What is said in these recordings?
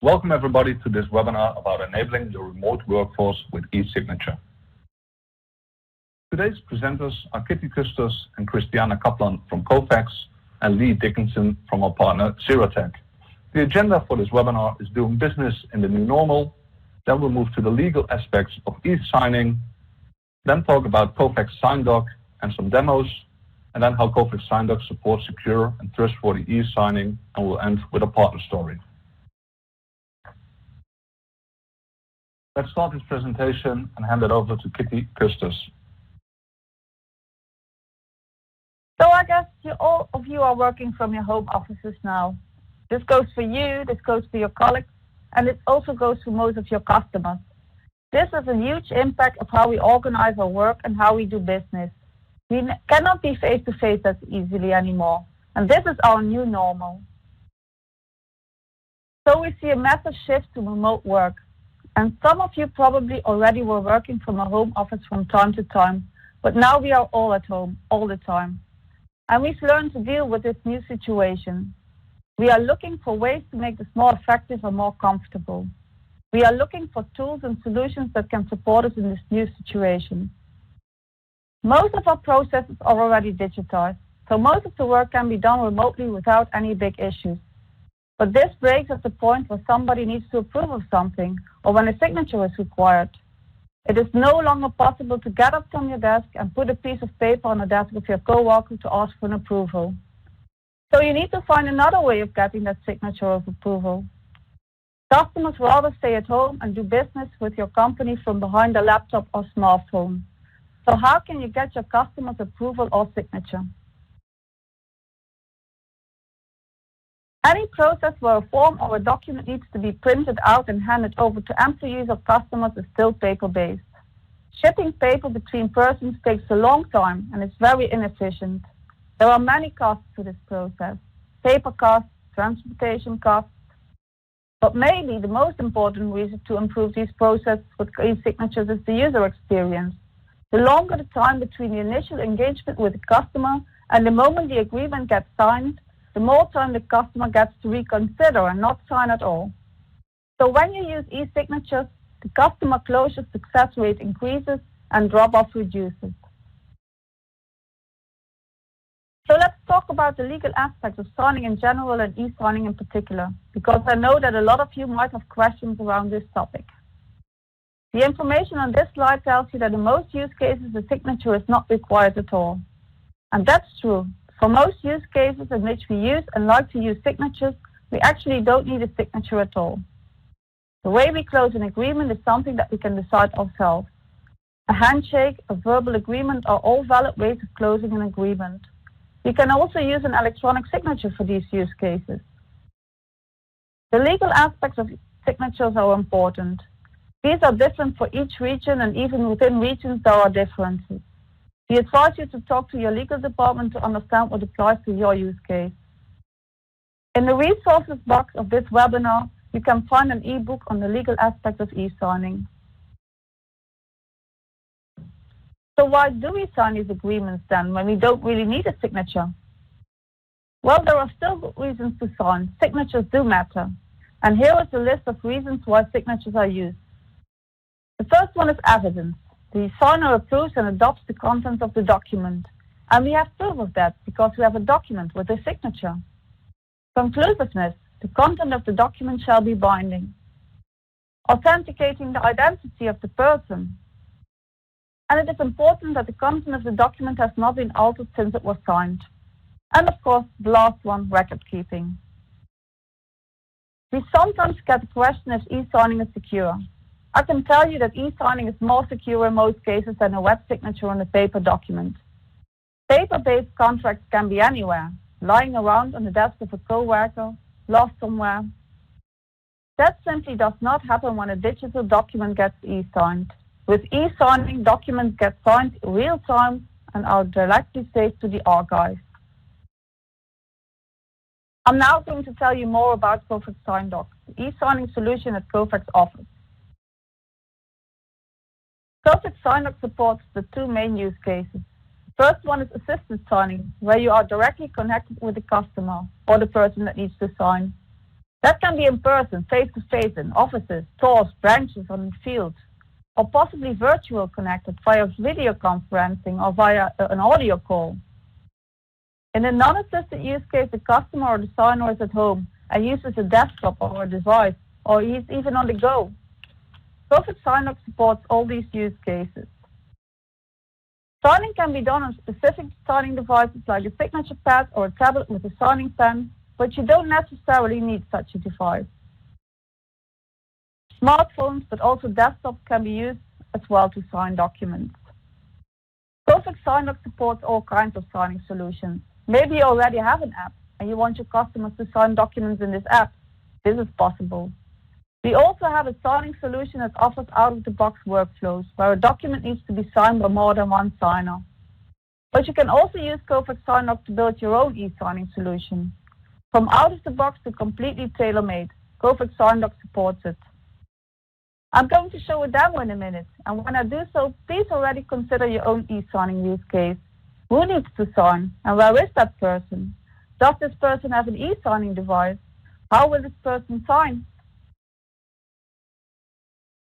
Welcome everybody to this webinar about enabling the remote workforce with e-signature. Today's presenters are Kitty Custos and Christiana Kaplan from Kofax and Lee Dickinson from our partner Xeratek. The agenda for this webinar is doing business in the new normal, then we'll move to the legal aspects of e-signing, then talk about Kofax SignDoc and some demos, and then how Kofax SignDoc supports secure and trustworthy e-signing, and we'll end with a partner story. Let's start this presentation and hand it over to Kitty Custos. So I guess all of you are working from your home offices now. This goes for you, this goes for your colleagues, and it also goes for most of your customers. This has a huge impact of how we organize our work and how we do business. We cannot be face-to-face as easily anymore, and this is our new normal. So we see a massive shift to remote work, and some of you probably already were working from a home office from time to time, but now we are all at home all the time. And we've learned to deal with this new situation. We are looking for ways to make this more effective and more comfortable. We are looking for tools and solutions that can support us in this new situation. Most of our processes are already digitized, so most of the work can be done remotely without any big issues. But this breaks at the point where somebody needs to approve of something or when a signature is required. It is no longer possible to get up from your desk and put a piece of paper on the desk of your coworker to ask for an approval. So you need to find another way of getting that signature of approval. Customers rather stay at home and do business with your company from behind a laptop or smartphone. So how can you get your customer's approval or signature? Any process where a form or a document needs to be printed out and handed over to employees or customers is still paper-based. Shipping paper between persons takes a long time and is very inefficient. There are many costs to this process: paper costs, transportation costs. But maybe the most important reason to improve these processes with e-signatures is the user experience. The longer the time between the initial engagement with the customer and the moment the agreement gets signed, the more time the customer gets to reconsider and not sign at all. So when you use e-signatures, the customer closure success rate increases and drop-off reduces. So let's talk about the legal aspects of signing in general and e-signing in particular, because I know that a lot of you might have questions around this topic. The information on this slide tells you that in most use cases the signature is not required at all. And that's true. For most use cases in which we use and like to use signatures, we actually don't need a signature at all. The way we close an agreement is something that we can decide ourselves. A handshake, a verbal agreement are all valid ways of closing an agreement. We can also use an electronic signature for these use cases. The legal aspects of signatures are important. These are different for each region, and even within regions there are differences. We advise you to talk to your legal department to understand what applies to your use case. In the resources box of this webinar, you can find an e-book on the legal aspects of e-signing. So why do we sign these agreements then when we don't really need a signature? Well, there are still good reasons to sign. Signatures do matter. And here is a list of reasons why signatures are used. The first one is evidence. The signer approves and adopts the contents of the document. And we have proof of that because we have a document with a signature. Conclusiveness. The content of the document shall be binding. Authenticating the identity of the person. And it is important that the content of the document has not been altered since it was signed. And of course, the last one, record keeping. We sometimes get the question if e-signing is secure. I can tell you that e-signing is more secure in most cases than a wet signature on a paper document. Paper-based contracts can be anywhere, lying around on the desk of a coworker, lost somewhere. That simply does not happen when a digital document gets e-signed. With e-signing, documents get signed in real time and are directly saved to the archive. I'm now going to tell you more about Kofax SignDoc, the e-signing solution that Kofax offers. Kofax SignDoc supports the two main use cases. First one is assisted signing, where you are directly connected with the customer or the person that needs to sign. That can be in person, face-to-face in offices, stores, branches, or in fields, or possibly virtual connected via video conferencing or via an audio call. In a non-assisted use case, the customer or the signer is at home and uses a desktop or a device, or he's even on the go. Kofax SignDoc supports all these use cases. Signing can be done on specific signing devices like a signature pad or a tablet with a signing pen, but you don't necessarily need such a device. Smartphones, but also desktops, can be used as well to sign documents. Kofax SignDoc supports all kinds of signing solutions. Maybe you already have an app and you want your customers to sign documents in this app. This is possible. We also have a signing solution that offers out-of-the-box workflows where a document needs to be signed by more than one signer. But you can also use Kofax SignDoc to build your own e-signing solution. From out-of-the-box to completely tailor-made, Kofax SignDoc supports it. I'm going to show a demo in a minute, and when I do so, please already consider your own e-signing use case. Who needs to sign, and where is that person? Does this person have an e-signing device? How will this person sign?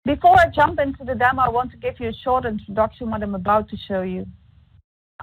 Before I jump into the demo, I want to give you a short introduction what I'm about to show you.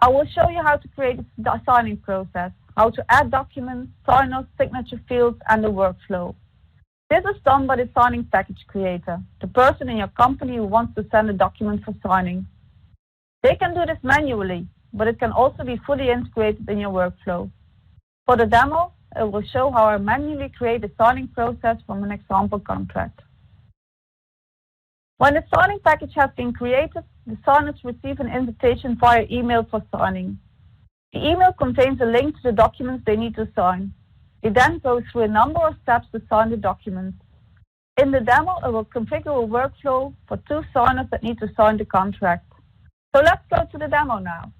I will show you how to create a signing process, how to add documents, signers, signature fields, and the workflow. This is done by the signing package creator, the person in your company who wants to send a document for signing. They can do this manually, but it can also be fully integrated in your workflow. For the demo, I will show how I manually create a signing process from an example contract. When the signing package has been created, the signers receive an invitation via email for signing. The email contains a link to the documents they need to sign. They then go through a number of steps to sign the documents. In the demo, I will configure a workflow for 2 signers that need to sign the contract. So let's go to the demo now.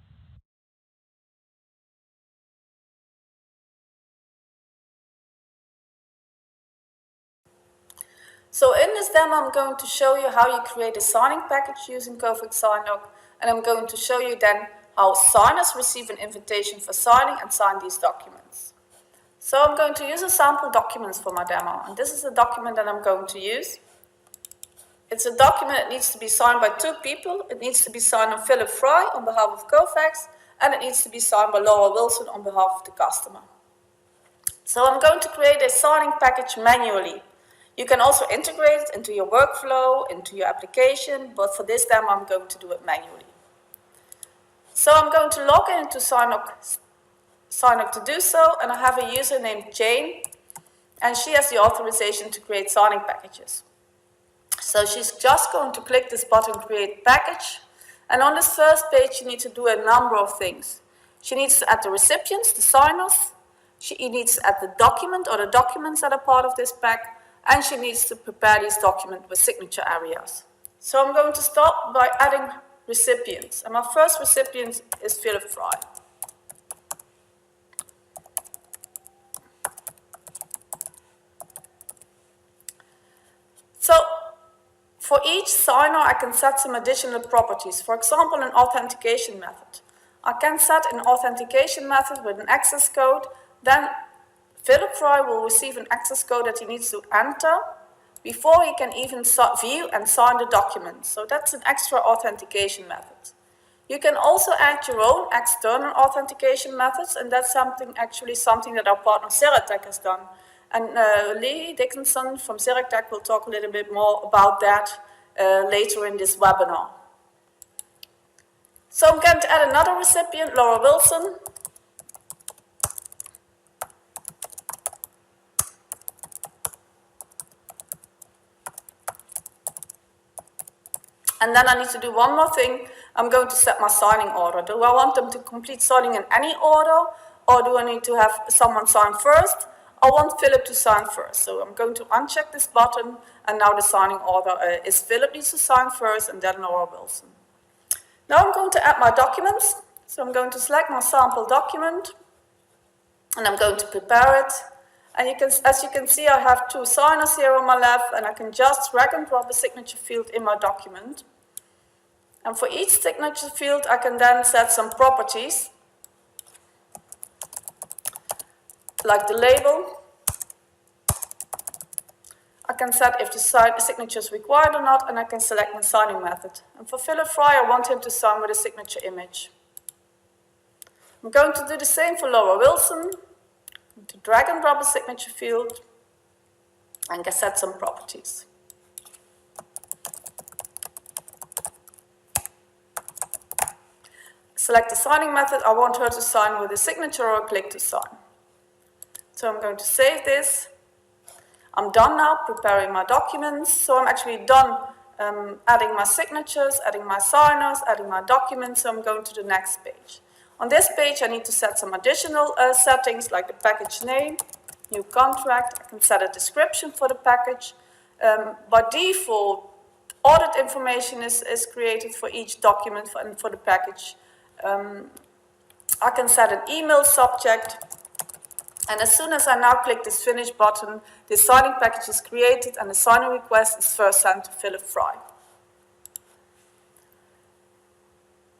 So in this demo, I'm going to show you how you create a signing package using Kofax SignDoc, and I'm going to show you then how signers receive an invitation for signing and sign these documents. So I'm going to use a sample documents for my demo, and this is the document that I'm going to use. It's a document that needs to be signed by 2 people. It needs to be signed by Philip Fry on behalf of Kofax, and it needs to be signed by Laura Wilson on behalf of the customer. So I'm going to create a signing package manually. You can also integrate it into your workflow, into your application, but for this demo, I'm going to do it manually. So I'm going to log into SignDoc to do so, and I have a user named Jane, and she has the authorization to create signing packages. So she's just going to click this button, Create Package, and on this first page, you need to do a number of things. She needs to add the recipients, the signers. She needs to add the document or the documents that are part of this pack, and she needs to prepare these documents with signature areas. So I'm going to start by adding recipients, and my first recipient is Philip Fry. So for each signer, I can set some additional properties. For example, an authentication method. I can set an authentication method with an access code. Then Philip Fry will receive an access code that he needs to enter before he can even view and sign the document. So that's an extra authentication method. You can also add your own external authentication methods, and that's something that our partner Xeratek has done. And Lee Dickinson from Xeratek will talk a little bit more about that later in this webinar. So I'm going to add another recipient, Laura Wilson. And then I need to do one more thing. I'm going to set my signing order. Do I want them to complete signing in any order, or do I need to have someone sign first? I want Philip to sign first. So I'm going to uncheck this button, and now the signing order is Philip needs to sign first, and then Laura Wilson. Now I'm going to add my documents. So I'm going to select my sample document, and I'm going to prepare it. And as you can see, I have 2 signers here on my left, and I can just drag and drop a signature field in my document. And for each signature field, I can then set some properties, like the label, can set if the signature is required or not, and I can select my signing method. And for Philip Fry, I want him to sign with a signature image. I'm going to do the same for Laura Wilson. To drag and drop a signature field and set some properties. Select the signing method. I want her to sign with a signature or a click to sign. So I'm going to save this. I'm done now preparing my documents. So I'm actually done adding my signatures, adding my signers, adding my documents. So I'm going to the next page. On this page, I need to set some additional settings like the package name, new contract. I can set a description for the package. By default, audit information is created for each document and for the package. I can set an email subject. And as soon as I now click this finish button, the signing package is created and the signing request is first sent to Philip Fry.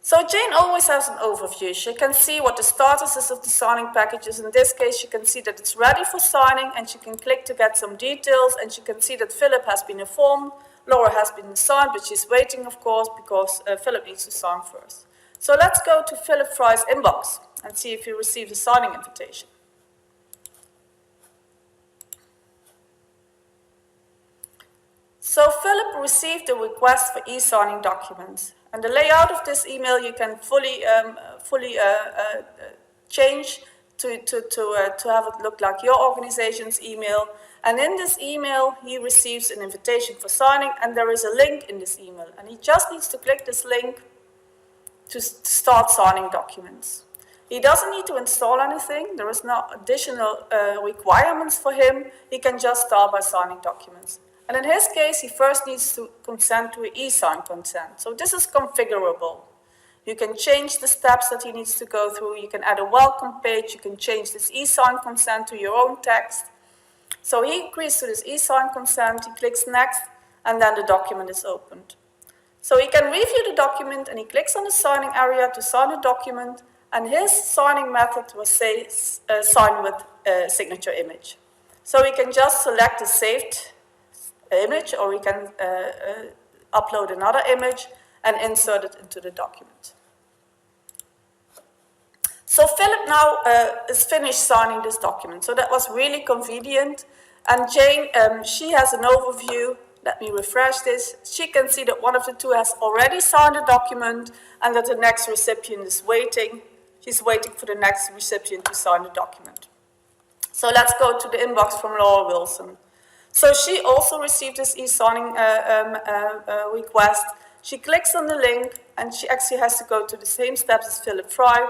So Jane always has an overview. She can see what the status is of the signing packages. In this case, she can see that it's ready for signing, and she can click to get some details, and she can see that Philip has been informed, Laura has been assigned, but she's waiting, of course, because Philip needs to sign first. So let's go to Philip Fry's inbox and see if he received a signing invitation. So Philip received a request for e-signing documents. And the layout of this email you can fully change to have it look like your organization's email. And in this email, he receives an invitation for signing, and there is a link in this email. And he just needs to click this link to start signing documents. He doesn't need to install anything. There is no additional requirements for him. He can just start by signing documents. And in his case, he first needs to consent to an e-sign consent. So this is configurable. You can change the steps that he needs to go through. You can add a welcome page. You can change this e-sign consent to your own text. So he agrees to this e-sign consent. He clicks next, and then the document is opened. So he can review the document, and he clicks on the signing area to sign the document. And his signing method will say sign with a signature image. So he can just select the saved image, or we can upload another image and insert it into the document. So Philip now is finished signing this document. So that was really convenient. And Jane, she has an overview. Let me refresh this. She can see that one of the two has already signed the document and that the next recipient is waiting. She's waiting for the next recipient to sign the document. So let's go to the inbox from Laura Wilson. So she also received this e-signing request. She clicks on the link, and she actually has to go to the same steps as Philip Fry.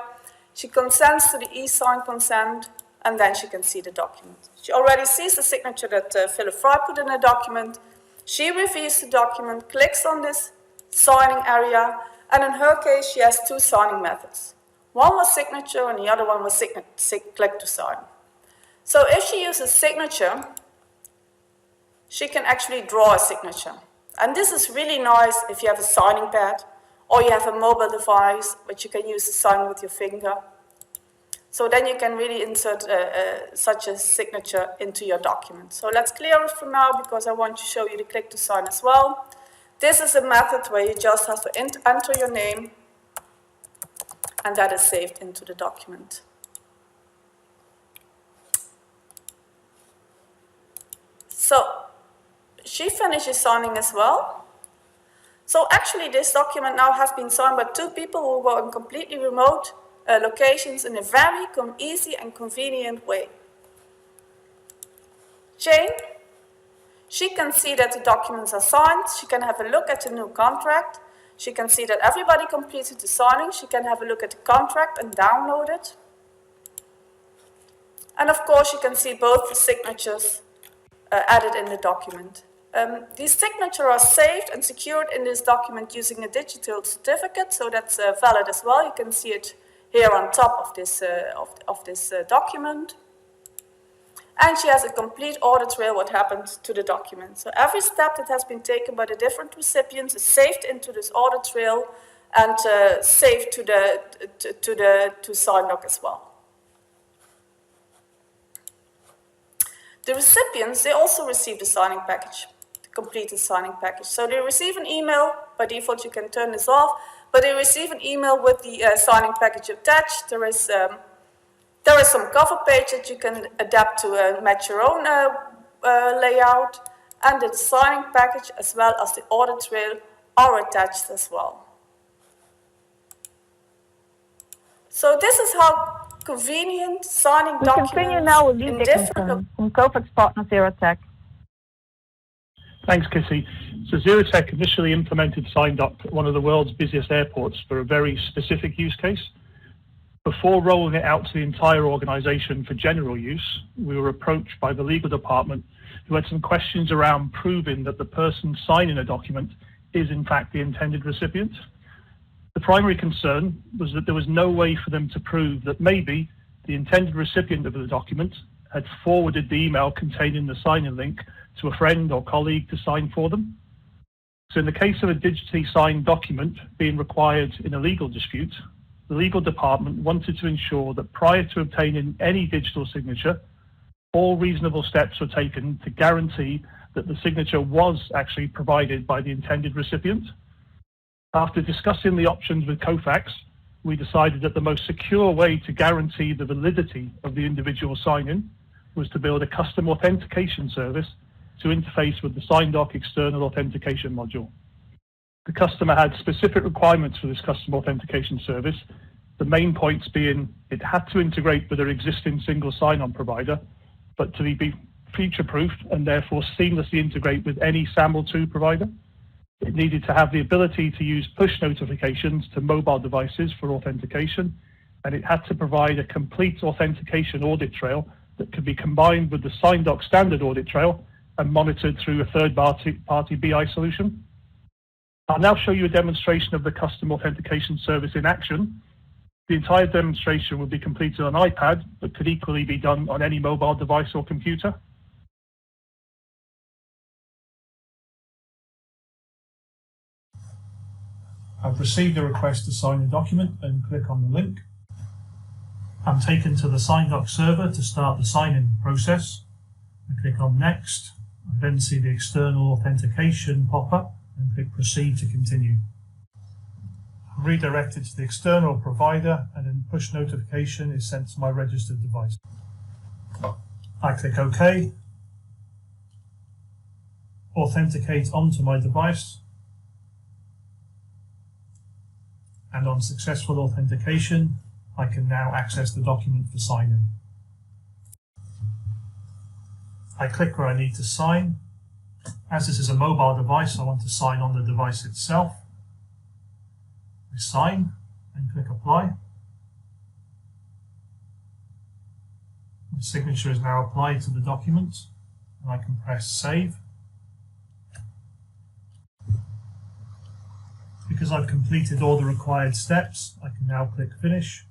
She consents to the e-sign consent, and then she can see the document. She already sees the signature that Philip Fry put in the document. She reviews the document, clicks on this signing area, and in her case, she has two signing methods. One was signature, and the other one was click to sign. So if she uses signature, she can actually draw a signature. And this is really nice if you have a signing pad or you have a mobile device which you can use to sign with your finger. So then you can really insert such a signature into your document. So let's clear it for now because I want to show you the click to sign as well. This is a method where you just have to enter your name, and that is saved into the document. So she finishes signing as well. So actually this document now has been signed by two people who were in completely remote locations in a very easy and convenient way. Jane, she can see that the documents are signed. She can have a look at the new contract. She can see that everybody completed the signing. She can have a look at the contract and download it. And of course, you can see both the signatures added in the document. These signatures are saved and secured in this document using a digital certificate, so that's valid as well. You can see it here on top of this, document. And she has a complete audit trail what happened to the document. So every step that has been taken by the different recipients is saved into this audit trail and saved to SignDoc as well. The recipients, they also receive the signing package, the completed signing package. So they receive an email, by default you can turn this off, but they receive an email with the signing package attached. There is some cover page that you can adapt to match your own layout, and the signing package as well as the audit trail are attached as well. So this is how convenient signing We documents continue now with Lee in Dickinson different from Kofax partner Xeratek. Thanks, Kissy. So Xeratek initially implemented SignDoc at one of the world's busiest airports for a very specific use case. Before rolling it out to the entire organization for general use, we were approached by the legal department who had some questions around proving that the person signing a document is in fact the intended recipient. The primary concern was that there was no way for them to prove that maybe the intended recipient of the document had forwarded the email containing the signing link to a friend or colleague to sign for them. So in the case of a digitally signed document being required in a legal dispute, the legal department wanted to ensure that prior to obtaining any digital signature, all reasonable steps were taken to guarantee that the signature was actually provided by the intended recipient. After discussing the options with Kofax, we decided that the most secure way to guarantee the validity of the individual sign-in was to build a custom authentication service to interface with the SignDoc external authentication module. The customer had specific requirements for this custom authentication service, the main points being it had to integrate with their existing single sign-on provider, but to be feature-proofed and therefore seamlessly integrate with any SAML2 provider. It needed to have the ability to use push notifications to mobile devices for authentication, and it had to provide a complete authentication audit trail that could be combined with the SignDoc standard audit trail and monitored through a third-party BI solution. I'll now show you a demonstration of the custom authentication service in action. The entire demonstration will be completed on iPad, but could equally be done on any mobile device or computer. I've received a request to sign a document and click on the link. I'm taken to the SignDoc server to start the sign-in process. I click on Next. I then see the external authentication pop-up and click Proceed to continue. I'm redirected to the external provider and a push notification is sent to my registered device. I click OK, authenticate onto my device, and on successful authentication, I can now access the document for sign-in. I click where I need to sign. As this is a mobile device, I want to sign on the device itself. I sign and click Apply. My signature is now applied to the document, and I can press Save. Because I've completed all the required steps, I can now click Finish.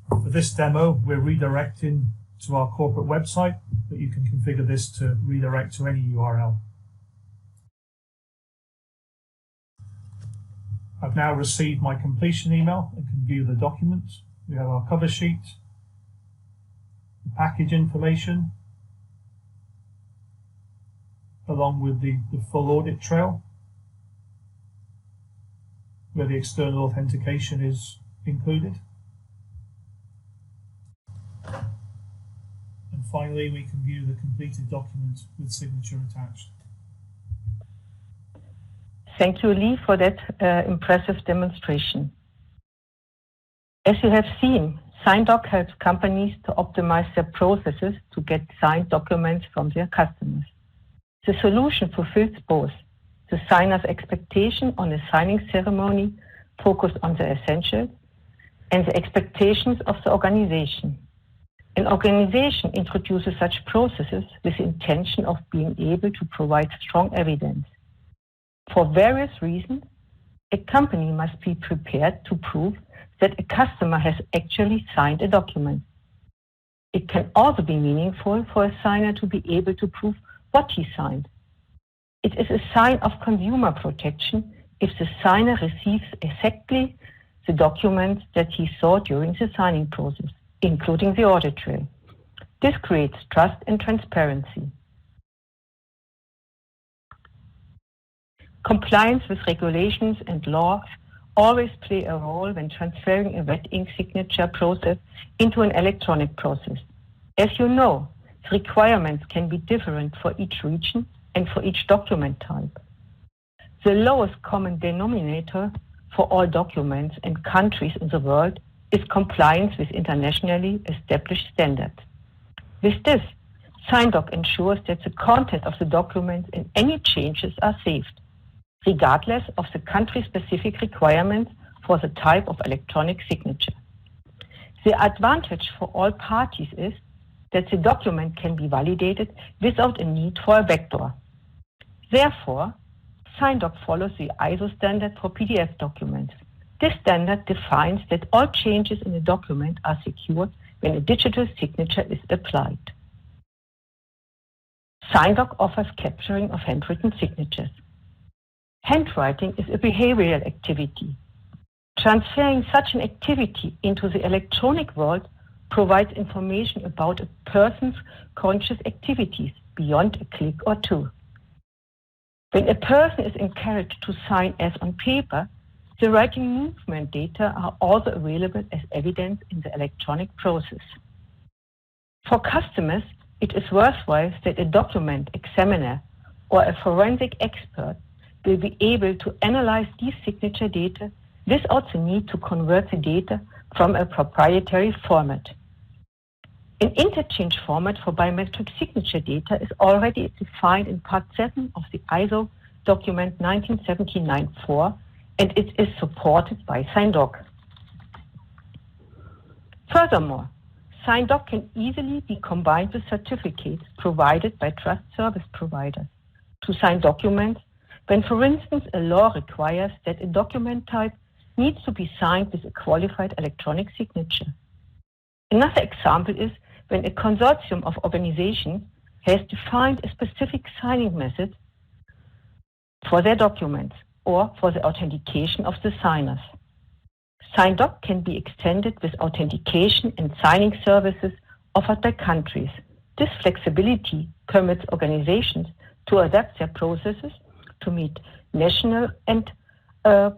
For this demo, we're redirecting to our corporate website, but you can configure this to redirect to any URL. I've now received my completion email and can view the document. We have our cover sheet, the package information, along with the full audit trail, where the external authentication is included. And finally, we can view the completed document with signature attached. Thank you, Lee, for that impressive demonstration. As you have seen, SignDoc helps companies to optimize their processes to get signed documents from their customers. The solution fulfills both the signer's expectation on a signing ceremony focused on the essentials and the expectations of the organization. An organization introduces such processes with the intention of being able to provide strong evidence. For various reasons, a company must be prepared to prove that a customer has actually signed a document. It can also be meaningful for a signer to be able to prove what he signed. It is a sign of consumer protection if the signer receives exactly the documents that he saw during the signing process, including the audit trail. This creates trust and transparency. Compliance with regulations and laws always play a role when transferring a wet ink signature process into an electronic process. As you know, the requirements can be different for each region and for each document type. The lowest common denominator for all documents and countries in the world is compliance with internationally established standards. With this, SignDoc ensures that the content of the documents and any changes are saved, regardless of the country-specific requirements for the type of electronic signature. The advantage for all parties is that the document can be validated without a need for a backdoor. Therefore, SignDoc follows the ISO standard for PDF documents. This standard defines that all changes in a document are secured when a digital signature is applied. SignDoc offers capturing of handwritten signatures. Handwriting is a behavioral activity. Transferring such an activity into the electronic world provides information about a person's conscious activities beyond a click or two. When a person is encouraged to sign as on paper, the writing movement data are also available as evidence in the electronic process. For customers, it is worthwhile that a document examiner or a forensic expert will be able to analyze these signature data without the need to convert the data from a proprietary format. An interchange format for biometric signature data is already defined in Part 7 of the ISO document 19794, and it is supported by SignDoc. Furthermore, SignDoc can easily be combined with certificates provided by trust service providers to sign documents when, for instance, a law requires that a document type needs to be signed with a qualified electronic signature. Another example is when a consortium of organizations has defined a specific signing method for their documents or for the authentication of the signers. SignDoc can be extended with authentication and signing services offered by countries. This flexibility permits organizations to adapt their processes to meet national and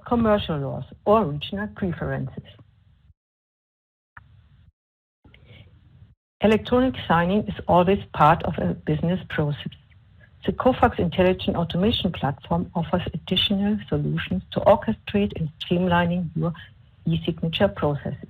commercial laws or regional preferences. Electronic signing is always part of a business process. The Kofax Intelligent Automation Platform offers additional solutions to orchestrate and streamlining your e-signature processes.